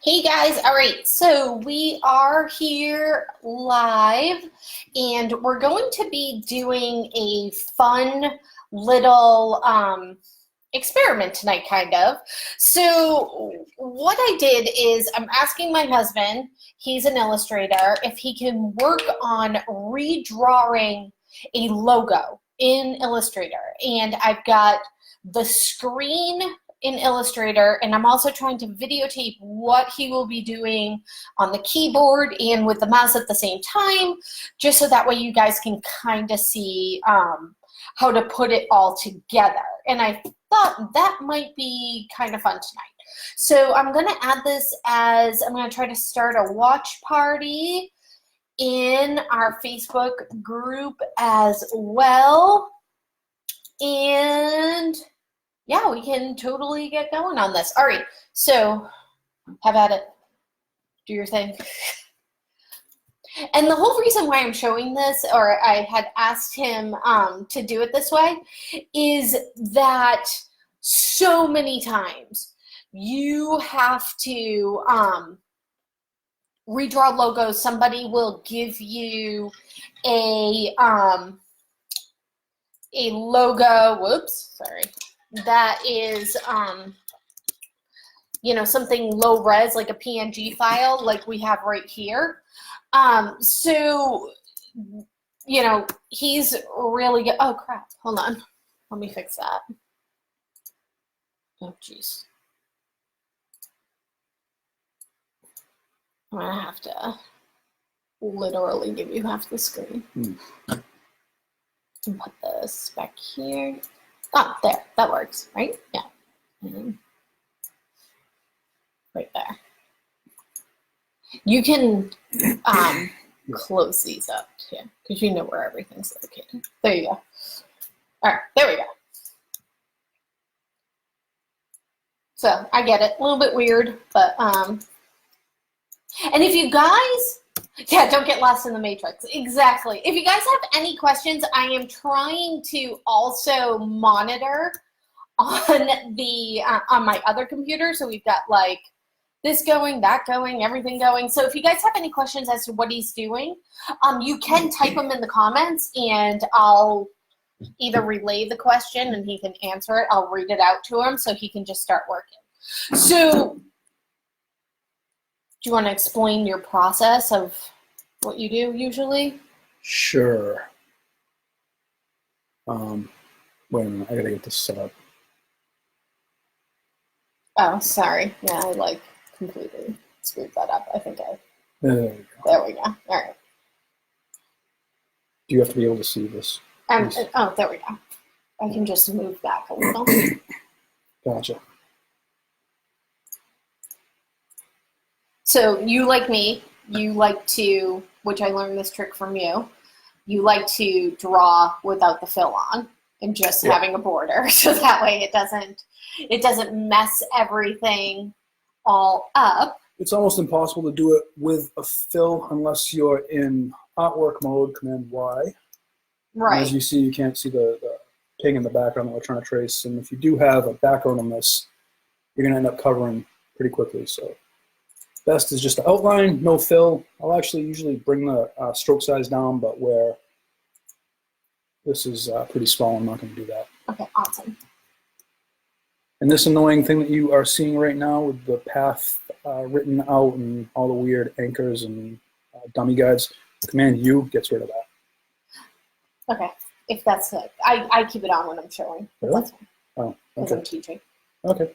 Hey guys, all right, so we are here live and we're going to be doing a fun little experiment tonight, kind of. So what I did is I'm asking my husband, he's an illustrator, if he can work on redrawing a logo in Illustrator. And I've got the screen in Illustrator, and I'm also trying to videotape what he will be doing on the keyboard and with the mouse at the same time, just so that way you guys can kind of see how to put it all together. And I thought that might be kind of fun tonight. So I'm going to add this as, I'm going to try to start a watch party in our Facebook group as well. And yeah, we can totally get going on this. All right, so have at it. Do your thing. And the whole reason why I'm showing this, or I had asked him to do it this way, is that so many times you have to redraw logos. Somebody will give you a logo, whoops, sorry, that is, you know, something low res, like a PNG file, like we have right here. So, you know, he's really good. Oh, crap. Hold on. Let me fix that. Oh, jeez. I'm going to have to literally give you half the screen. And put this back here. Oh, there, that works, right? Yeah. And right there. You can close these up too, because you know where everything's located. There you go. All right, there we go. So I get it, a little bit weird, but and if you guys, yeah, don't get lost in the matrix. Exactly. If you guys have any questions, I am trying to also monitor on the on my other computer. So we've got like this going, that going, everything going. So if you guys have any questions as to what he's doing, you can type them in the comments, and I'll either relay the question and he can answer it. I'll read it out to him so he can just start working. So do you want to explain your process of what you do usually? Sure. Wait a minute, I gotta get this set up. Oh, sorry. Yeah, I like completely screwed that up. I think I. There we go. There we go. All right. Do you have to be able to see this? Oh, there we go. I can just move back a little. Gotcha. So you, like me, you like to, which I learned this trick from you, you like to draw without the fill on and just having a border, so that way it doesn't mess everything all up. It's almost impossible to do it with a fill unless you're in artwork mode, Command Y. Right. And as you see, you can't see the ping in the background that we're trying to trace. And if you do have a background on this, you're gonna end up covering pretty quickly. So best is just to outline, no fill. I'll actually usually bring the stroke size down, but where this is pretty small, I'm not going to do that. Okay, awesome. And this annoying thing that you are seeing right now with the path written out and all the weird anchors and dummy guides, Command U gets rid of that. Okay, if that's it. I keep it on when I'm showing. Really? That's fine. Oh, because okay. I'm teaching. Okay.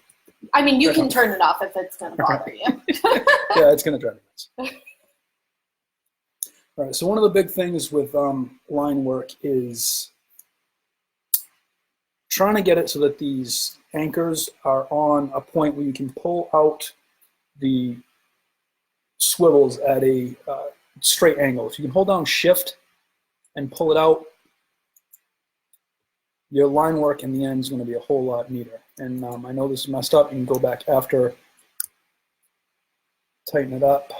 I mean, you can turn it off if it's going to bother you. Yeah, it's going to drive me nuts. All right, so one of the big things with line work is trying to get it so that these anchors are on a point where you can pull out the swivels at a straight angle. If you can hold down Shift and pull it out, your line work in the end is going to be a whole lot neater. And I know this is messed up. You can go back after, tighten it up.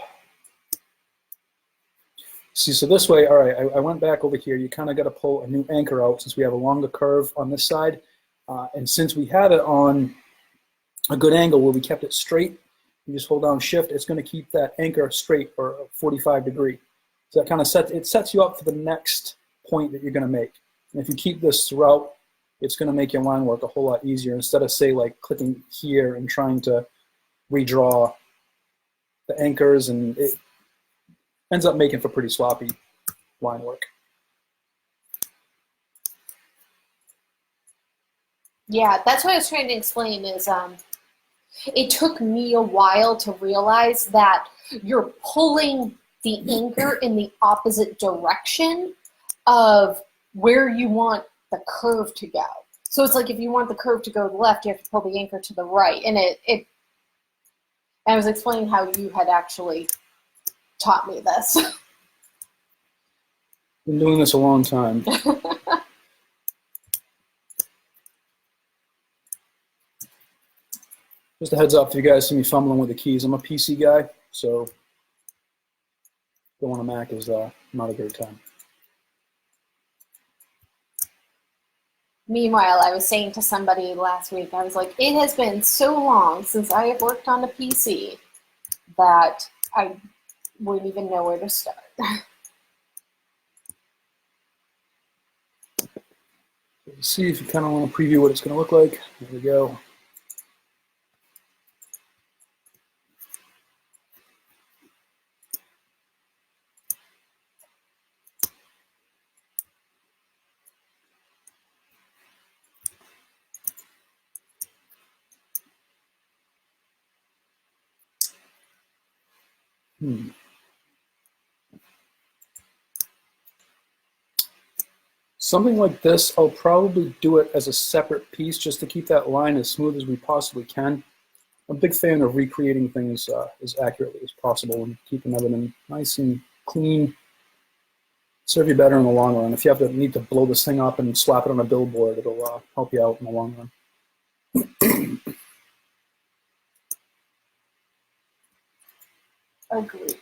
See, so this way, all right, I went back over here. You kind of got to pull a new anchor out since we have a longer curve on this side. And since we had it on a good angle where we kept it straight, You just hold down shift, it's going to keep that anchor straight or 45 degree. So that kind of sets you up for the next point that you're going to make. And if you keep this throughout, it's going to make your line work a whole lot easier instead of, say, like clicking here and trying to redraw the anchors, and it ends up making for pretty sloppy line work. Yeah, that's what I was trying to explain is it took me a while to realize that you're pulling the anchor in the opposite direction of where you want the curve to go. So it's like if you want the curve to go to the left, you have to pull the anchor to the right. And I was explaining how you had actually taught me this. Been doing this a long time. Just a heads up, if you guys see me fumbling with the keys, I'm a PC guy, so going on a Mac is not a great time. Meanwhile, I was saying to somebody last week, I was like, it has been so long since I have worked on a PC that I wouldn't even know where to start. See if you kind of want to preview what it's going to look like. There we go. Something like this, I'll probably do it as a separate piece just to keep that line as smooth as we possibly can. I'm a big fan of recreating things as accurately as possible and keeping everything nice and clean. Serve you better in the long run. If you need to blow this thing up and slap it on a billboard, it'll help you out in the long run. Agreed.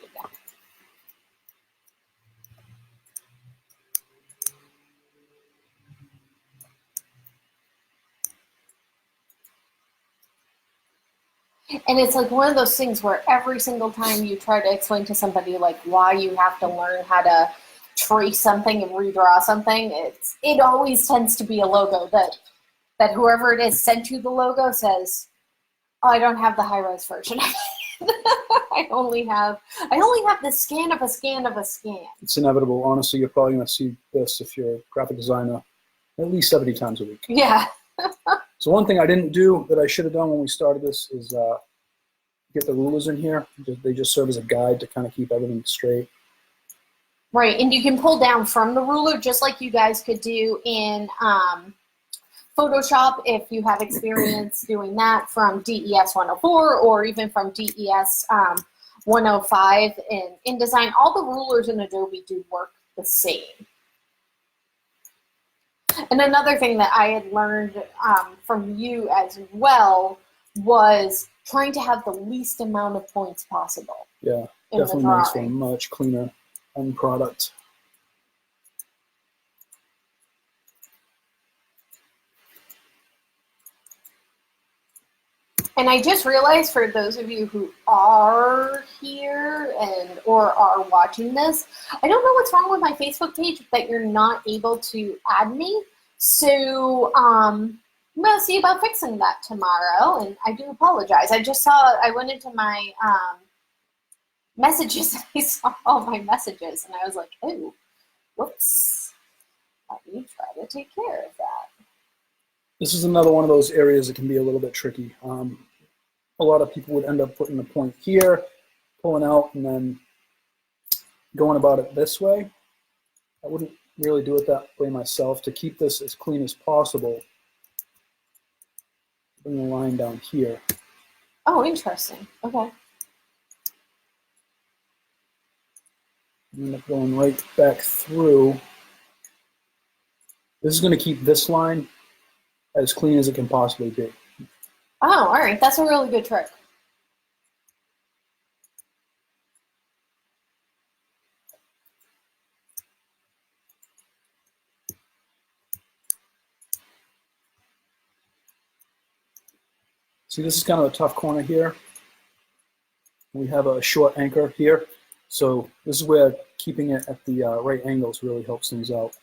And it's like one of those things where every single time you try to explain to somebody like why you have to learn how to trace something and redraw something, it always tends to be a logo that whoever it is sent you the logo says, oh, I don't have the high-res version of it. I only have the scan of a scan of a scan. It's inevitable. Honestly, you're probably going to see this if you're a graphic designer at least 70 times a week. Yeah. So one thing I didn't do that I should have done when we started this is get the rulers in here. They just serve as a guide to kind of keep everything straight. Right, and you can pull down from the ruler just like you guys could do in Photoshop if you have experience doing that from DES 104 or even from DES 105 in InDesign. All the rulers in Adobe do work the same. And another thing that I had learned from you as well was trying to have the least amount of points possible. Yeah, definitely makes for a much cleaner end product. And I just realized for those of you who are here or are watching this, I don't know what's wrong with my Facebook page that you're not able to add me. So I'm going to see about fixing that tomorrow, and I do apologize. I went into my messages and I saw all my messages, and I was like, oh, whoops. Let me try to take care of that. This is another one of those areas that can be a little bit tricky. A lot of people would end up putting the point here, pulling out, and then going about it this way. I wouldn't really do it that way myself. To keep this as clean as possible, bring the line down here. Oh, interesting. Okay. End up going right back through. This is going to keep this line as clean as it can possibly be. Oh, all right. That's a really good trick. See, this is kind of a tough corner here. We have a short anchor here, so this is where keeping it at the right angles really helps things out.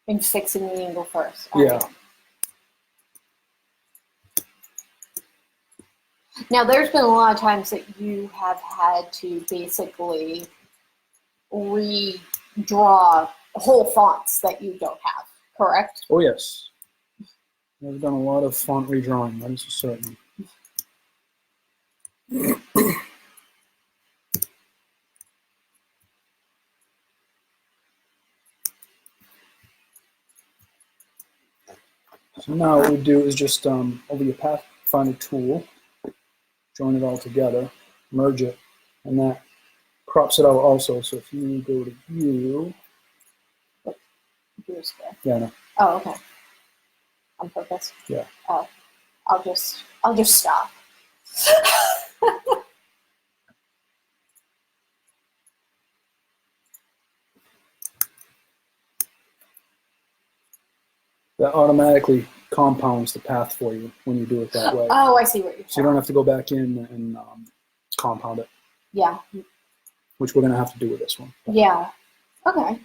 And fixing the angle first. Yeah. Right. Now, there's been a lot of times that you have had to basically redraw whole fonts that you don't have, correct? Oh yes, I've done a lot of font redrawing, that is for certain. So now what we do is just over your Pathfinder tool, join it all together, merge it, and that crops it out also. So if you go to view, yeah, no. Oh, okay. On purpose. Yeah. Oh, I'll just stop. That automatically compounds the path for you when you do it that way. Oh, I see what you're saying. So you don't have to go back in and compound it. Yeah. Which we're going to have to do with this one. Yeah. Okay.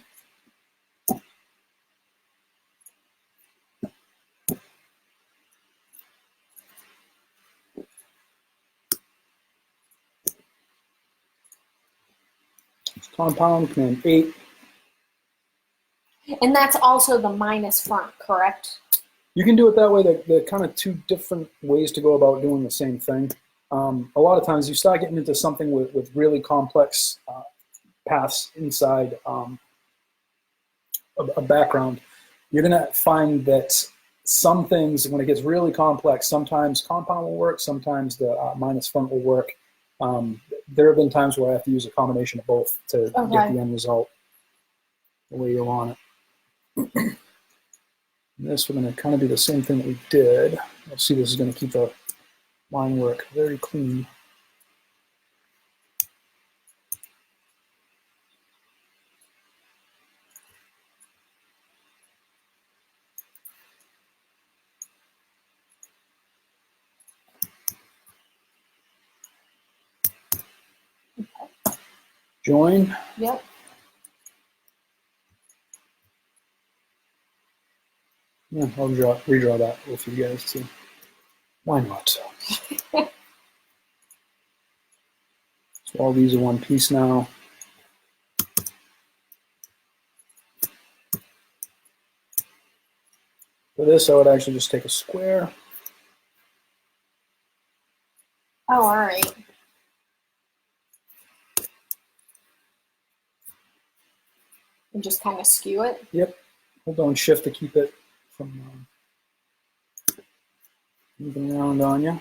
Compound, Command 8. And that's also the minus front, correct? You can do it that way. They're kind of two different ways to go about doing the same thing. A lot of times you start getting into something with really complex paths inside a background. You're going to find that some things, when it gets really complex, sometimes compound will work, sometimes the minus front will work. There have been times where I have to use a combination of both to get the end result the way you want it. This, we're going to kind of do the same thing that we did. You'll see this is going to keep the line work very clean. Join. Yep. Yeah, I'll redraw that with you guys too. Why not? So all these are one piece now. For this, I would actually just take a square. Oh, all right. And just kind of skew it? Yep. Hold down Shift to keep it from moving around on you.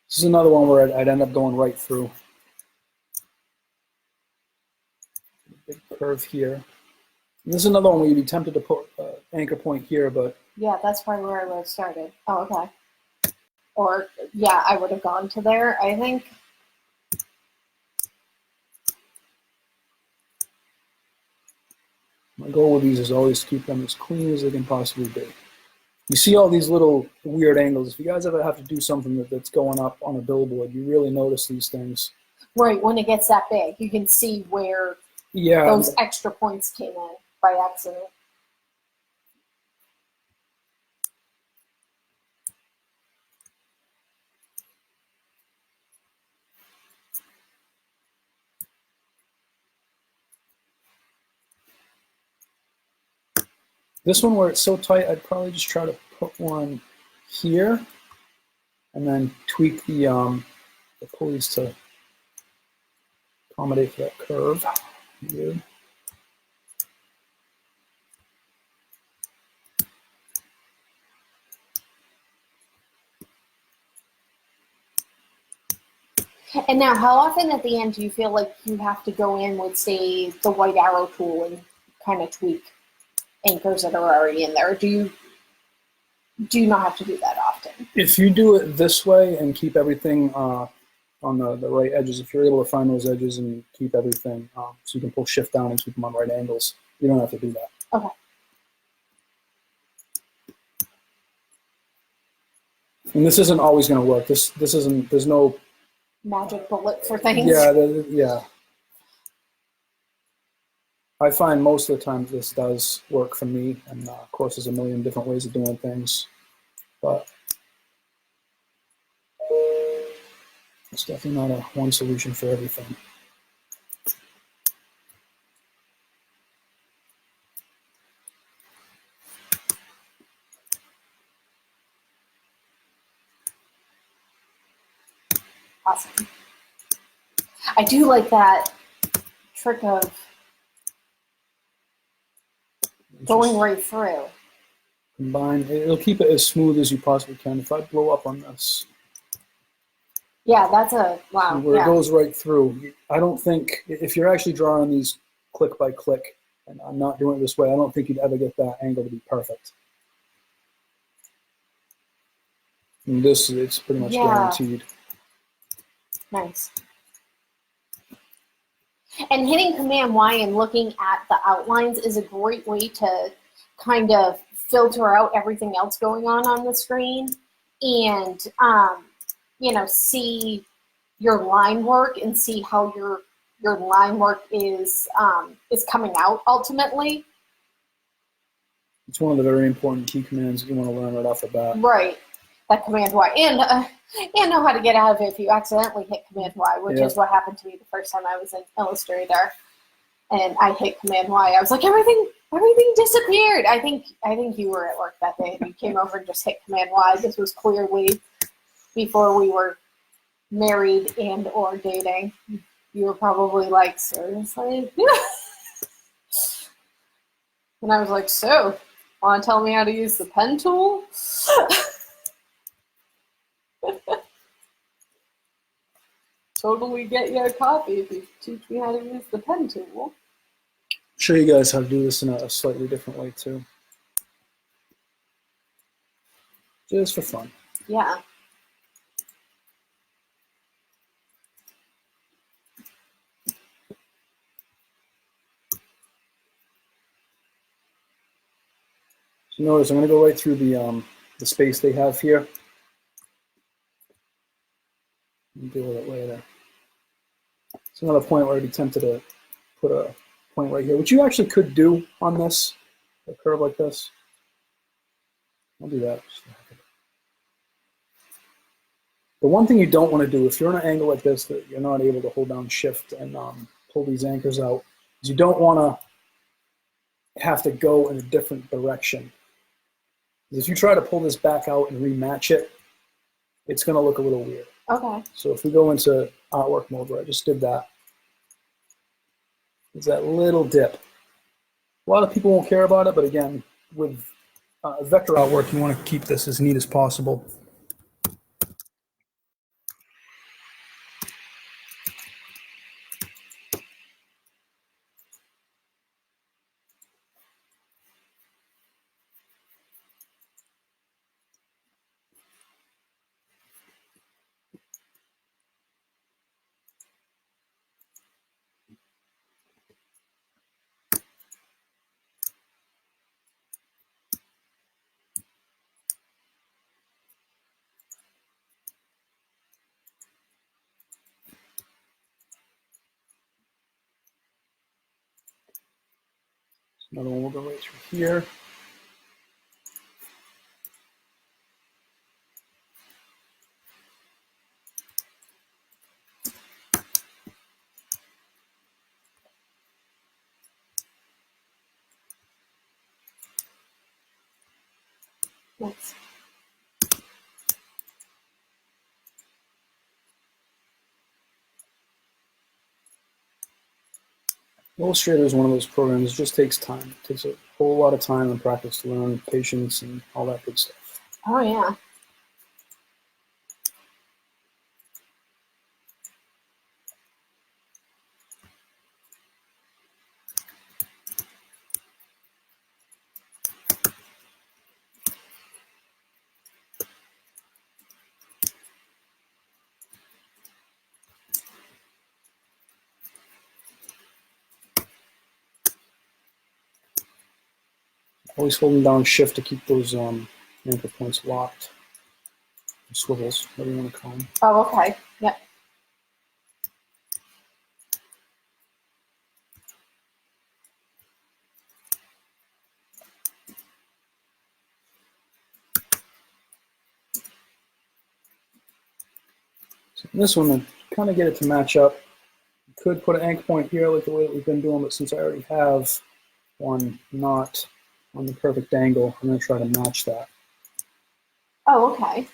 This is another one where I'd end up going right through. Big curve here. And this is another one where you'd be tempted to put an anchor point here, but... Yeah, that's probably where I would have started. Oh, okay. Or, yeah, I would have gone to there, I think. My goal with these is always to keep them as clean as they can possibly be. You see all these little weird angles. If you guys ever have to do something that's going up on a billboard, you really notice these things. Right, when it gets that big, you can see where those extra points came in by accident. This one where it's so tight, I'd probably just try to put one here and then tweak the pulleys to accommodate for that curve. Good. And now, how often at the end do you feel like you have to go in with, say, the white arrow tool and kind of tweak anchors that are already in there? Do you not have to do that often? If you do it this way and keep everything on the right edges, if you're able to find those edges and keep everything, so you can pull Shift down and keep them on right angles, you don't have to do that. Okay. And this isn't always going to work. This isn't. There's no magic bullet for things. Yeah, yeah. I find most of the time this does work for me, and of course, there's a million different ways of doing things, but it's definitely not a one solution for everything. Awesome. I do like that trick of going right through. Combine, it'll keep it as smooth as you possibly can. If I blow up on this, yeah, that's a wow. where yeah. it goes right through. I don't think if you're actually drawing these click by click, and I'm not doing it this way, I don't think you'd ever get that angle to be perfect. And this, it's pretty much guaranteed. Nice. And hitting Command Y and looking at the outlines is a great way to kind of filter out everything else going on the screen, and you know, see your line work and see how your line work is coming out ultimately. It's one of the very important key commands that you want to learn right off the bat. Right, that Command Y, and know how to get out of it if you accidentally hit Command Y, which is what happened to me the first time I was in Illustrator, and I hit Command Y. I was like, everything disappeared. I think you were at work that day, and you came over and just hit Command Y. This was clearly before we were married and or dating. You were probably like, seriously? And I was like, so, want to tell me how to use the pen tool? Totally get you a copy if you teach me how to use the pen tool. Show you guys how to do this in a slightly different way too. Just for fun. Yeah. So notice I'm going to go right through the space they have here. I'll deal with it later. It's another point where I'd be tempted to put a point right here, which you actually could do on this, a curve like this. I'll do that. The one thing you don't want to do, if you're on an angle like this that you're not able to hold down shift and pull these anchors out, is you don't want to have to go in a different direction. If you try to pull this back out and rematch it, it's going to look a little weird. Okay. So if we go into artwork mode where I just did that, there's that little dip. A lot of people won't care about it, but again, with vector artwork, you want to keep this as neat as possible. Another one will go right through here. Nice. Illustrator is one of those programs that just takes time. It takes a whole lot of time and practice to learn, patience, and all that good stuff. Oh, yeah. Always holding down shift to keep those anchor points locked. swivels, whatever you want to call them. Oh, okay. Yep. So this one, to kind of get it to match up, you could put an anchor point here like the way that we've been doing, but since I already have one not on the perfect angle, I'm going to try to match that. Oh, okay.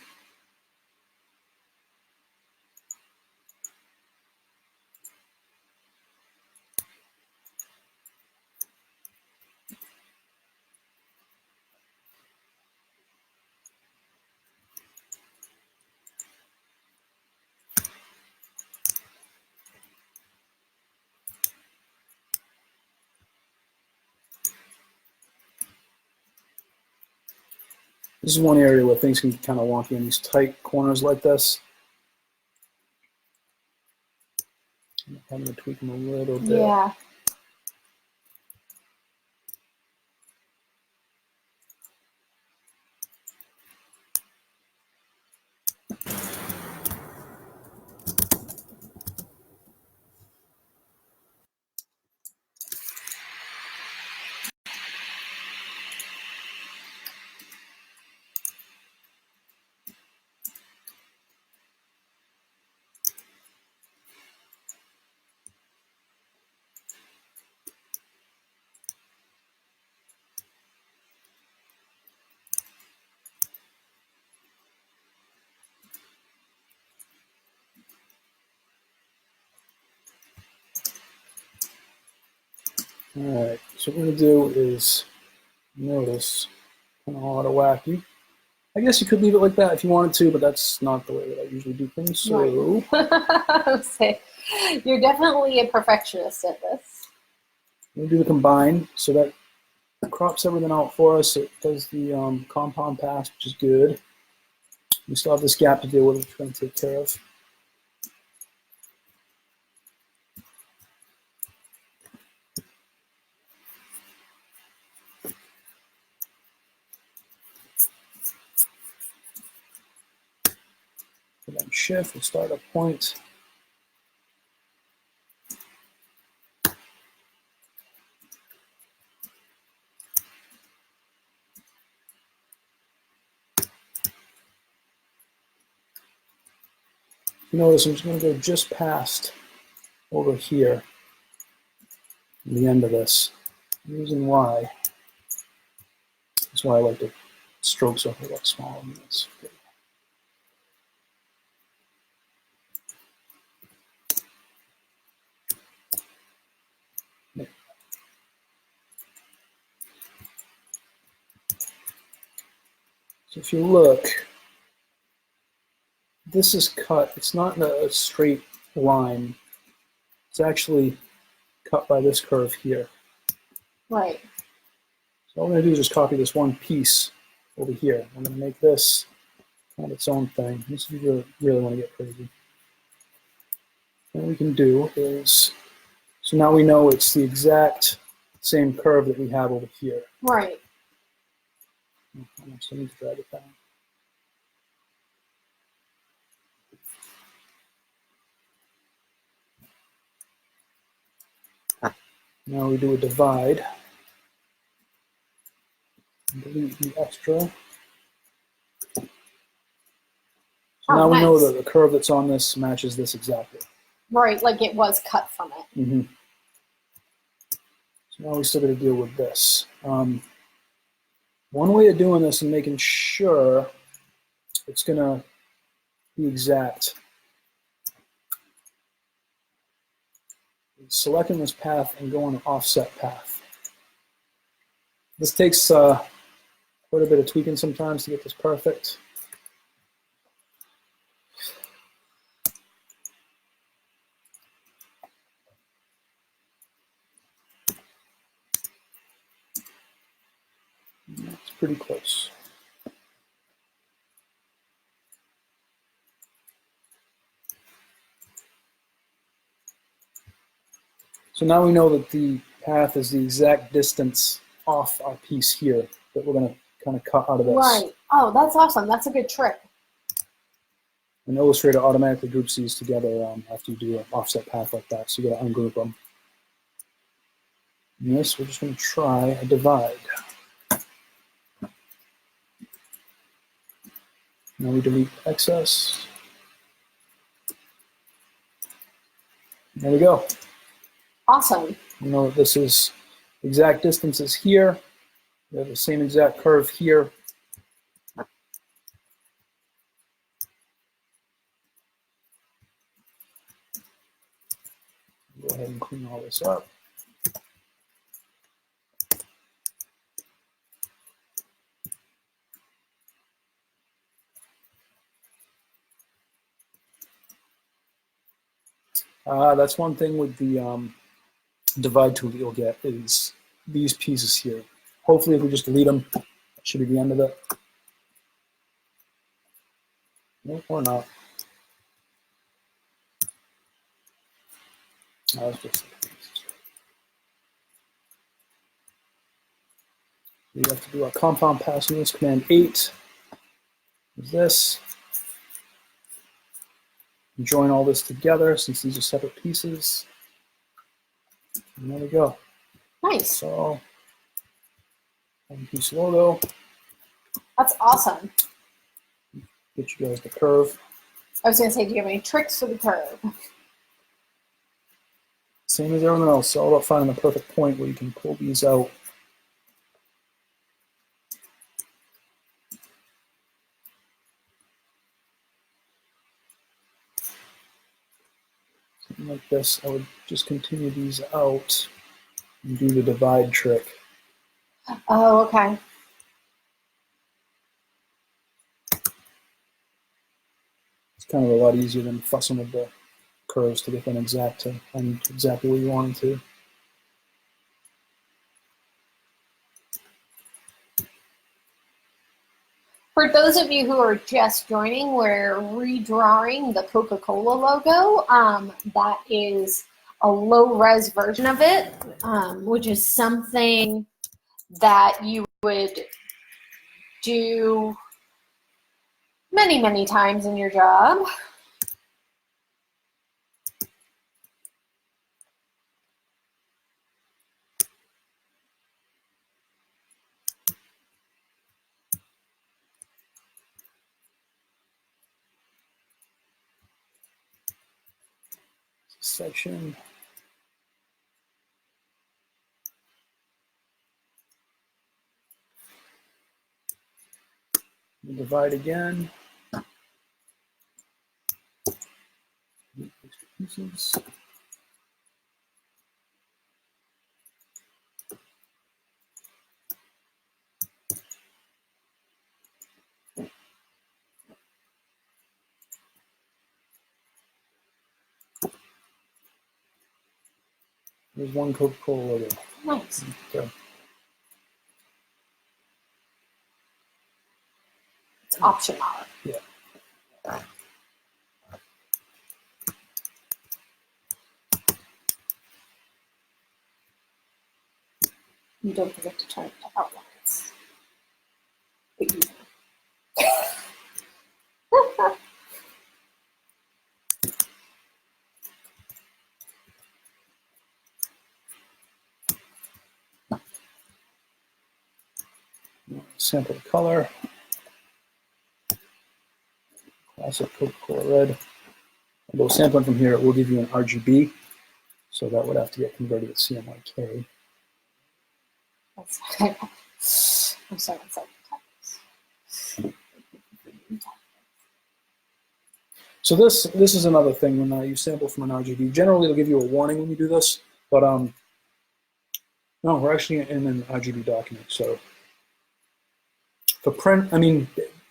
This is one area where things can get kind of wonky in these tight corners like this. I'm going to tweak them a little bit. Yeah. All right, so what we're going to do is notice kind of all out of wacky. I guess you could leave it like that if you wanted to, but that's not the way that I usually do things. So Right. You're definitely a perfectionist at this. we'll do the combine, so that crops everything out for us. It does the compound pass, which is good. We still have this gap to deal with, which we're going to take care of. And then shift, we'll start a point. Notice I'm just going to go just past over here, the end of this. The reason why is why I like the strokes are a lot smaller than this. So if you look, this is cut. It's not in a straight line. It's actually cut by this curve here. Right. So all I'm going to do is just copy this one piece over here. I'm going to make this kind of its own thing. This is if you really want to get crazy. What we can do is, so now we know it's the exact same curve that we have over here. Right. So I need to drag it down. Now we do a divide. Delete the extra. So now we know that the curve that's on this matches this exactly. Right, like it was cut from it. Mm-hmm. So now we still got to deal with this. One way of doing this and making sure it's going to be exact is selecting this path and going an offset path. This takes quite a bit of tweaking sometimes to get this perfect. It's pretty close. So now we know that the path is the exact distance off our piece here that we're going to kind of cut out of this. Right. Oh, that's awesome. That's a good trick. And Illustrator automatically groups these together after you do an offset path like that, so you got to ungroup them. In this, we're just going to try a divide. Now we delete excess. There we go. Awesome. You know, this is exact distances here. We have the same exact curve here. Go ahead and clean all this up. That's one thing with the divide tool that you'll get is these pieces here. Hopefully, if we just delete them, that should be the end of it. Nope, or not. We have to do our compound passing this. Command 8 is this. Join all this together since these are separate pieces. And there we go. Nice. So, one piece logo. That's awesome. Get you guys the curve. I was going to say, do you have any tricks for the curve? Same as everyone else. It's all about finding the perfect point where you can pull these out. Something like this, I would just continue these out and do the divide trick. Oh, okay. It's kind of a lot easier than fussing with the curves to get them exact and exactly where you want them to. For those of you who are just joining, we're redrawing the Coca-Cola logo. That is a low-res version of it, which is something that you would do many, many times in your job. Section. Divide again. Extra pieces. There's one Coca-Cola logo. Nice. Okay. It's optional. Yeah. You don't forget to turn it to outlines. But you Sample the color. Classic Coca-Cola red. Although sampling from here, it will give you an RGB, so that would have to get converted to CMYK. I'm sorry, So this is another thing when you sample from an RGB. Generally, it'll give you a warning when you do this, but no, we're actually in an RGB document. So for print, I mean,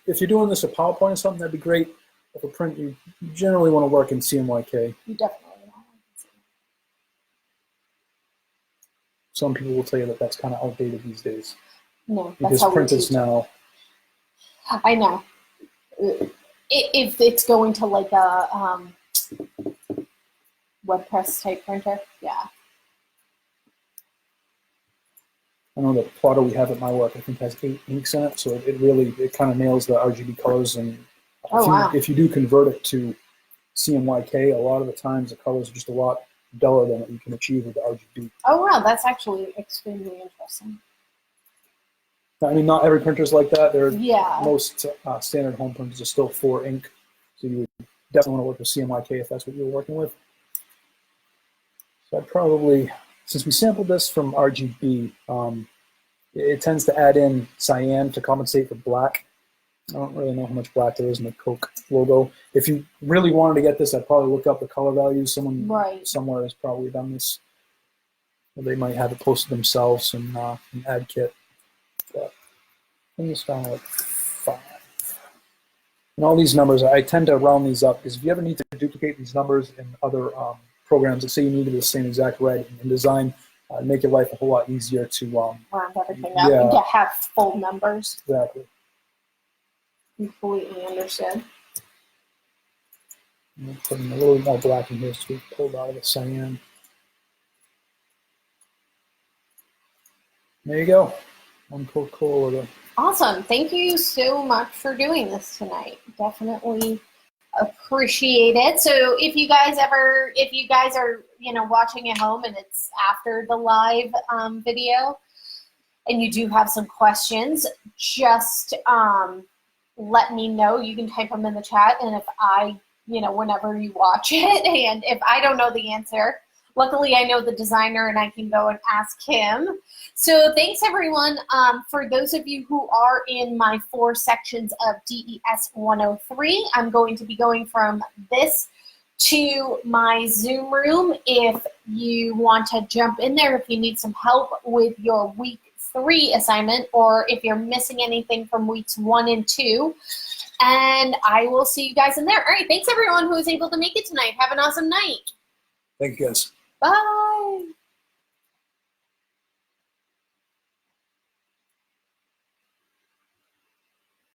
if you're doing this a PowerPoint or something, that'd be great. But for print, you generally want to work in CMYK. You definitely want to. Some people will tell you that that's kind of outdated these days. No, that's because how print we is teach. now. I know. If it's going to like a WordPress type printer, yeah. I know the plotter we have at my work, I think, has 8 inks in it, so it kind of nails the RGB colors and Oh, wow. If you do convert it to CMYK, a lot of the times the colors are just a lot duller than what you can achieve with the RGB. Oh, wow, that's actually extremely interesting. I mean, not every printer is like that. Yeah. Most standard home printers are still 4 ink, so you would definitely want to work with CMYK if that's what you're working with. So I'd probably, since we sampled this from RGB, it tends to add in cyan to compensate for black. I don't really know how much black there is in the Coke logo. If you really wanted to get this, I'd probably look up the color values. Someone somewhere has probably done this. Or they might have it posted themselves in an ad kit. But I think it's kind of like 5. And all these numbers, I tend to round these up, because if you ever need to duplicate these numbers in other programs, let's say you needed the same exact red in design, make your life a whole lot easier to round everything up and to have full numbers. Exactly. Completely understood. I'm putting a little more black in here so we pulled out of the cyan. There you go. One Coca-Cola. Awesome. Thank you so much for doing this tonight. Definitely appreciate it. So if you guys are, watching at home and it's after the live video and you do have some questions, just let me know. You can type them in the chat, and if I, whenever you watch it, and if I don't know the answer, luckily I know the designer and I can go and ask him. So thanks everyone. For those of you who are in my 4 sections of DES 103, I'm going to be going from this to my Zoom room. If you want to jump in there, if you need some help with your week 3 assignment, or if you're missing anything from weeks 1 and 2, and I will see you guys in there. All right, thanks everyone who was able to make it tonight. Have an awesome night. Thank you guys. Bye.